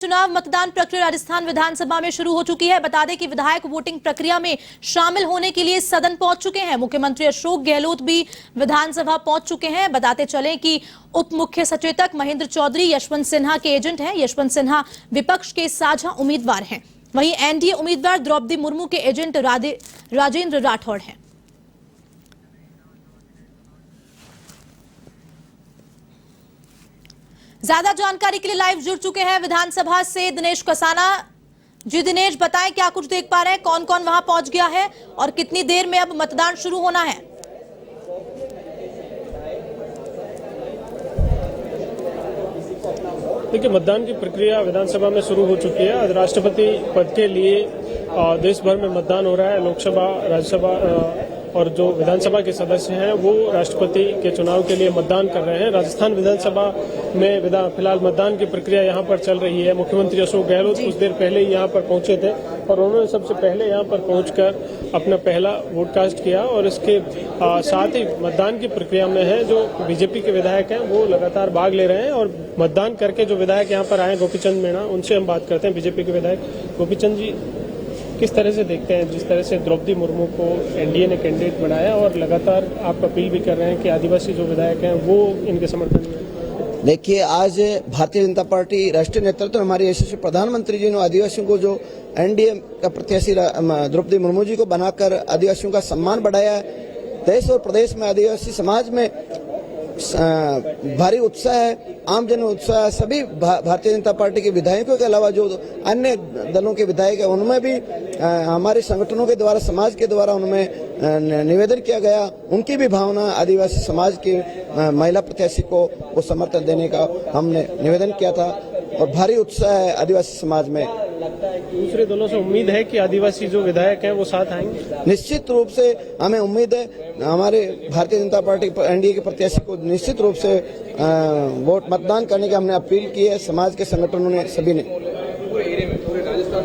चुनाव मतदान प्रक्रिया राजस्थान विधानसभा में शुरू हो चुकी है। बता दें कि विधायक वोटिंग प्रक्रिया में शामिल होने के लिए सदन पहुंच चुके हैं। मुख्यमंत्री अशोक गहलोत भी विधानसभा पहुंच चुके हैं। बताते चलें कि उप मुख्य सचेतक महेंद्र चौधरी यशवंत सिन्हा के एजेंट हैं। यशवंत सिन्हा विपक्ष के साझा उम्मीदवार हैं। वहीं एनडीए उम्मीदवार द्रौपदी मुर्मू के एजेंट राजेंद्र राठौड़ हैं। ज्यादा जानकारी के लिए लाइव जुड़ चुके हैं विधानसभा से दिनेश कसाना जी। दिनेश, बताएं क्या कुछ देख पा रहे हैं, कौन कौन वहां पहुंच गया है और कितनी देर में अब मतदान शुरू होना है? देखिए, मतदान की प्रक्रिया विधानसभा में शुरू हो चुकी है। आज राष्ट्रपति पद के लिए देश भर में मतदान हो रहा है। लोकसभा, राज्यसभा और जो विधानसभा के सदस्य हैं वो राष्ट्रपति के चुनाव के लिए मतदान कर रहे हैं। राजस्थान विधानसभा में फिलहाल मतदान की प्रक्रिया यहाँ पर चल रही है। मुख्यमंत्री अशोक गहलोत कुछ देर पहले ही यहाँ पर पहुंचे थे और उन्होंने सबसे पहले यहाँ पर पहुंचकर अपना पहला वोट कास्ट किया और इसके साथ ही मतदान की प्रक्रिया में है जो बीजेपी के विधायक हैं वो लगातार भाग ले रहे हैं। और मतदान करके जो विधायक यहाँ पर आए गोपीचंद मीणा, उनसे हम बात करते हैं। बीजेपी के विधायक गोपीचंद जी, किस तरह से देखते हैं जिस तरह से द्रौपदी मुर्मू को एनडीए ने कैंडिडेट बनाया और लगातार आप अपील भी कर रहे हैं कि आदिवासी जो विधायक हैं वो इनके समर्थन में? देखिए, आज भारतीय जनता पार्टी राष्ट्रीय नेतृत्व हमारे यशस्वी प्रधानमंत्री जी ने आदिवासियों को जो एनडीए का प्रत्याशी द्रौपदी मुर्मू जी को बनाकर आदिवासियों का सम्मान बढ़ाया है। देश और प्रदेश में आदिवासी समाज में भारी उत्साह है, आम जन उत्साह है। सभी भारतीय जनता पार्टी के विधायकों के अलावा जो अन्य दलों के विधायक है उनमें भी हमारे संगठनों के द्वारा, समाज के द्वारा उनमें निवेदन किया गया। उनकी भी भावना आदिवासी समाज की महिला प्रत्याशी को वो समर्थन देने का हमने निवेदन किया था और भारी उत्साह है आदिवासी समाज में। दूसरे दलों से उम्मीद है कि आदिवासी जो विधायक हैं वो साथ आएंगे? निश्चित रूप से हमें उम्मीद है। हमारे भारतीय जनता पार्टी एनडीए के प्रत्याशी को निश्चित रूप से वोट मतदान करने की हमने अपील की है, समाज के संगठनों ने, सभी ने।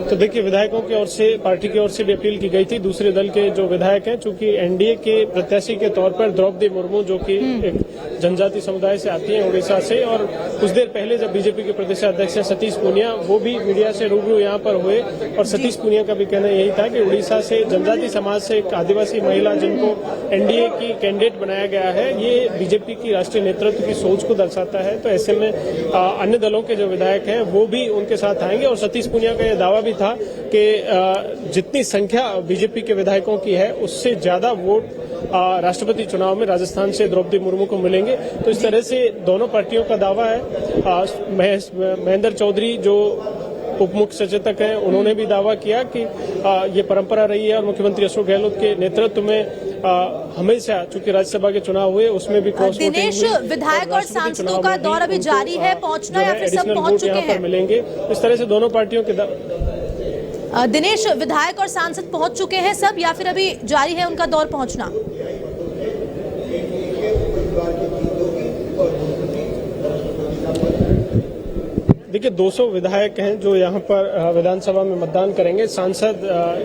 तो देखिए, विधायकों की ओर से, पार्टी की ओर से भी अपील की गई थी। दूसरे दल के जो विधायक हैं, चूंकि एनडीए के प्रत्याशी के तौर पर द्रौपदी मुर्मू जो कि एक जनजाति समुदाय से आती हैं उड़ीसा से, और कुछ देर पहले जब बीजेपी के प्रदेश अध्यक्ष सतीश पूनिया वो भी मीडिया से रूबरू यहाँ पर हुए और सतीश पूनिया का भी कहना यही था कि उड़ीसा से जनजाति समाज से एक आदिवासी महिला जिनको एनडीए की कैंडिडेट बनाया गया है, ये बीजेपी की राष्ट्रीय नेतृत्व की सोच को दर्शाता है। तो ऐसे में अन्य दलों के जो विधायक हैं वो भी उनके साथ आएंगे। और सतीश पूनिया का यह दावा भी था कि जितनी संख्या बीजेपी के विधायकों की है उससे ज्यादा वोट राष्ट्रपति चुनाव में राजस्थान से द्रौपदी मुर्मू को मिलेंगे। तो इस तरह से दोनों पार्टियों का दावा है। महेंद्र चौधरी जो उप मुख्य सचेतक हैं उन्होंने भी दावा किया कि ये परंपरा रही है और मुख्यमंत्री अशोक गहलोत के नेतृत्व में हमेशा, चूंकि राज्यसभा के चुनाव हुए उसमें भी क्रॉस वोटिंग हुई। दिनेश, विधायक और सांसदों का दौर अभी जारी है, पहुंचना या फिर सब पहुंच चुके हैं? मिलेंगे। इस तरह से दोनों पार्टियों के दिनेश, विधायक और सांसद पहुंच चुके हैं सब या फिर अभी जारी है उनका दौर पहुंचना? देखिए, 200 विधायक हैं जो यहाँ पर विधानसभा में मतदान करेंगे। सांसद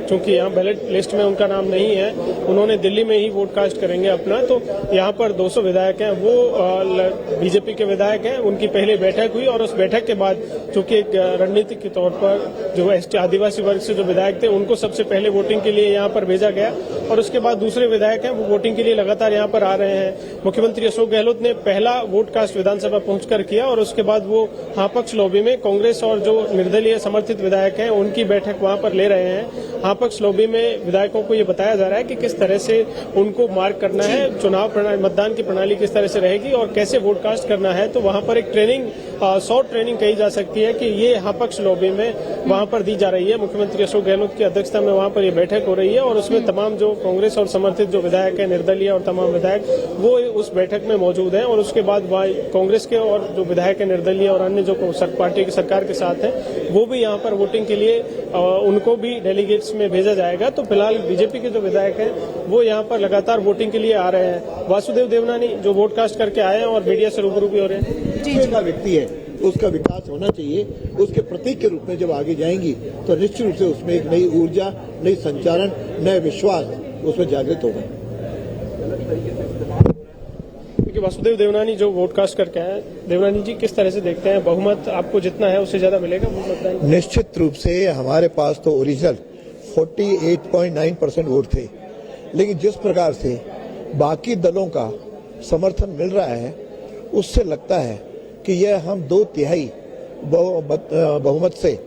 चूंकि यहाँ बैलेट लिस्ट में उनका नाम नहीं है, उन्होंने दिल्ली में ही वोट कास्ट करेंगे अपना। तो यहाँ पर 200 विधायक हैं वो बीजेपी के विधायक हैं। उनकी पहले बैठक हुई और उस बैठक के बाद चूंकि एक रणनीति के तौर पर जो आदिवासी वर्ग से जो विधायक थे उनको सबसे पहले वोटिंग के लिए यहाँ पर भेजा गया और उसके बाद दूसरे विधायक हैं वो वोटिंग के लिए लगातार यहाँ पर आ रहे हैं। मुख्यमंत्री अशोक गहलोत ने पहला वोट कास्ट विधानसभा पहुंचकर किया और उसके बाद वो हाँ पक्ष लॉबी में कांग्रेस और जो निर्दलीय समर्थित विधायक हैं उनकी बैठक वहां पर ले रहे हैं। हाँ पक्ष लॉबी में विधायकों को ये बताया जा रहा है कि किस तरह से उनको मार्क करना है, चुनाव प्रणाली, मतदान की प्रणाली किस तरह से रहेगी और कैसे वोट कास्ट करना है। तो वहां पर एक ट्रेनिंग, शॉर्ट ट्रेनिंग कही जा सकती है कि ये हाँ पक्ष लॉबी में वहां पर दी जा रही है। मुख्यमंत्री अशोक गहलोत की अध्यक्षता में वहां पर ये बैठक हो रही है और उसमें तमाम जो कांग्रेस और समर्थित जो विधायक है, निर्दलीय और तमाम विधायक वो उस बैठक में मौजूद हैं। और उसके बाद कांग्रेस के और जो विधायक है निर्दलीय और अन्य जो पार्टी की सरकार के साथ हैं वो भी यहाँ पर वोटिंग के लिए उनको भी डेलीगेट्स में भेजा जाएगा। तो फिलहाल बीजेपी के जो विधायक हैं वो यहाँ पर लगातार वोटिंग के लिए आ रहे हैं। वासुदेव देवनानी जो वोट कास्ट करके आए हैं और मीडिया से रूबरू भी हो रहे हैं। जी, व्यक्ति है उसका विकास होना चाहिए, उसके प्रतीक के रूप में जब आगे जाएंगी तो निश्चित रूप से उसमें एक नई ऊर्जा, नई संचालन, नया विश्वास उसमें जागृत होगा। देखिए वासुदेव देवनानी जो वोट कास्ट करके आए हैं, देवनानी जी किस तरह से देखते हैं, बहुमत आपको जितना है उससे ज्यादा मिलेगा मतदान? निश्चित रूप से हमारे पास तो ओरिजिनल 48.9% वोट थे, लेकिन जिस प्रकार से बाकी दलों का समर्थन मिल रहा है उससे लगता है कि यह हम 2/3 बहुमत से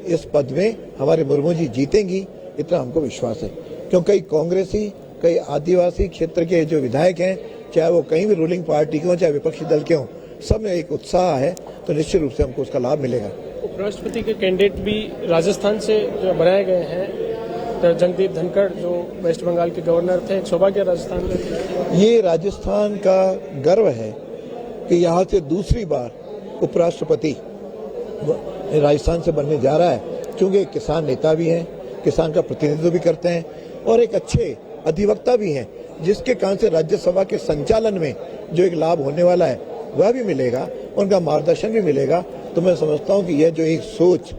इस पद में हमारे मुर्मू जी जीतेंगी, इतना हमको विश्वास है। क्योंकि कई कांग्रेसी, कई आदिवासी क्षेत्र के जो विधायक हैं, चाहे वो कहीं भी रूलिंग पार्टी के हों चाहे विपक्षी दल के हों, सब में एक उत्साह है, तो निश्चित रूप से हमको उसका लाभ मिलेगा। उपराष्ट्रपति के कैंडिडेट भी राजस्थान से जो बनाए गए हैं, तो जगदीप धनखड़ जो वेस्ट बंगाल के गवर्नर थे, सौभाग्य राजस्थान का। ये राजस्थान का गर्व है कि यहाँ से दूसरी बार उपराष्ट्रपति राजस्थान से बनने जा रहा है, क्योंकि एक किसान नेता भी हैं, किसान का प्रतिनिधित्व भी करते हैं और एक अच्छे अधिवक्ता भी हैं, जिसके कारण से राज्यसभा के संचालन में जो एक लाभ होने वाला है वह भी मिलेगा, उनका मार्गदर्शन भी मिलेगा। तो मैं समझता हूं कि यह जो एक सोच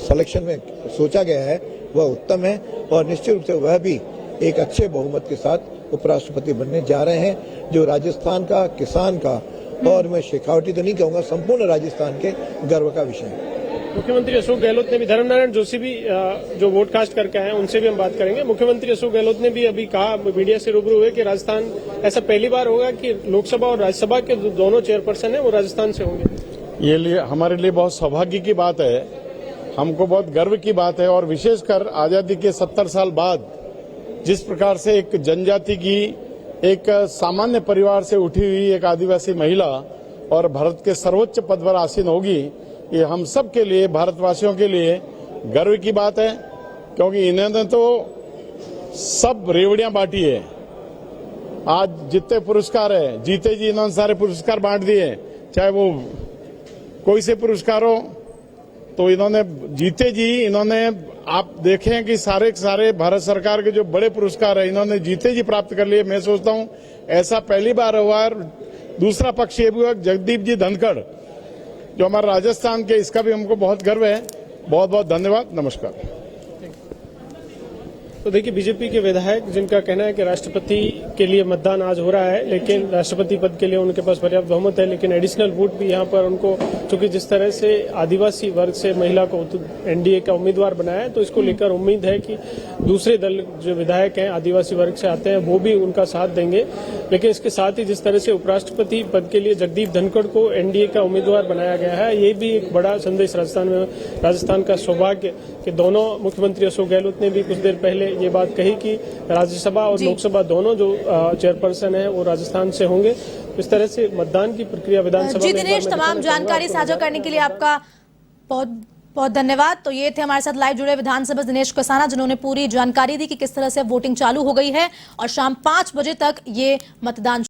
सिलेक्शन में सोचा गया है वह उत्तम है और निश्चित रूप से वह भी एक अच्छे बहुमत के साथ उपराष्ट्रपति बनने जा रहे हैं, जो राजस्थान का, किसान का और मैं शेखावटी तो नहीं कहूंगा, संपूर्ण राजस्थान के गर्व का विषय है। मुख्यमंत्री अशोक गहलोत ने भी, धर्मनारायण जोशी भी जो वोट कास्ट करके आए हैं उनसे भी हम बात करेंगे। मुख्यमंत्री अशोक गहलोत ने भी अभी कहा, मीडिया से रूबरू हुए, कि राजस्थान ऐसा पहली बार होगा कि लोकसभा और राज्यसभा के दोनों चेयरपर्सन है वो राजस्थान से होंगे। ये हमारे लिए बहुत सौभाग्य की बात है, हमको बहुत गर्व की बात है और विशेषकर आजादी के 70 साल बाद जिस प्रकार से एक जनजाति की, एक सामान्य परिवार से उठी हुई एक आदिवासी महिला और भारत के सर्वोच्च पद पर आसीन होगी, ये हम सब के लिए, भारतवासियों के लिए गर्व की बात है, क्योंकि इन्होंने तो सब रेवड़ियां बांटी है। आज जितने पुरस्कार है, जीते जी इन्होंने सारे पुरस्कार बांट दिए, चाहे वो कोई से पुरस्कार हो, तो इन्होंने जीते जी, इन्होंने, आप देखें कि सारे भारत सरकार के जो बड़े पुरस्कार है इन्होंने जीते जी प्राप्त कर लिए। मैं सोचता हूं ऐसा पहली बार हुआ। दूसरा पक्ष ये भी हुआ, जगदीप जी धनखड़ जो हमारे राजस्थान के, इसका भी हमको बहुत गर्व है। बहुत बहुत धन्यवाद, नमस्कार। तो देखिए, बीजेपी के विधायक जिनका कहना है कि राष्ट्रपति के लिए मतदान आज हो रहा है, लेकिन राष्ट्रपति पद के लिए उनके पास पर्याप्त बहुमत है, लेकिन एडिशनल वोट भी यहाँ पर उनको, चूंकि जिस तरह से आदिवासी वर्ग से महिला को एनडीए का उम्मीदवार बनाया है, तो इसको लेकर उम्मीद है कि दूसरे दल जो विधायक हैं आदिवासी वर्ग से आते हैं वो भी उनका साथ देंगे। लेकिन इसके साथ ही जिस तरह से उपराष्ट्रपति पद के लिए जगदीप धनखड़ को एनडीए का उम्मीदवार बनाया गया है, ये भी एक बड़ा संदेश राजस्थान का सौभाग्य कि दोनों, मुख्यमंत्री अशोक गहलोत ने भी कुछ देर पहले ये बात कही कि राज्यसभा और लोकसभा दोनों जो चेयरपर्सन है वो राजस्थान से होंगे। इस तरह से मतदान की प्रक्रिया विधानसभा में, दिनेश, तमाम जानकारी साझा करने के लिए आपका बहुत बहुत धन्यवाद। तो ये थे हमारे साथ लाइव जुड़े विधानसभा दिनेश कसाना, जिन्होंने पूरी जानकारी दी कि किस तरह से वोटिंग चालू हो गई है और शाम 5 बजे तक ये मतदान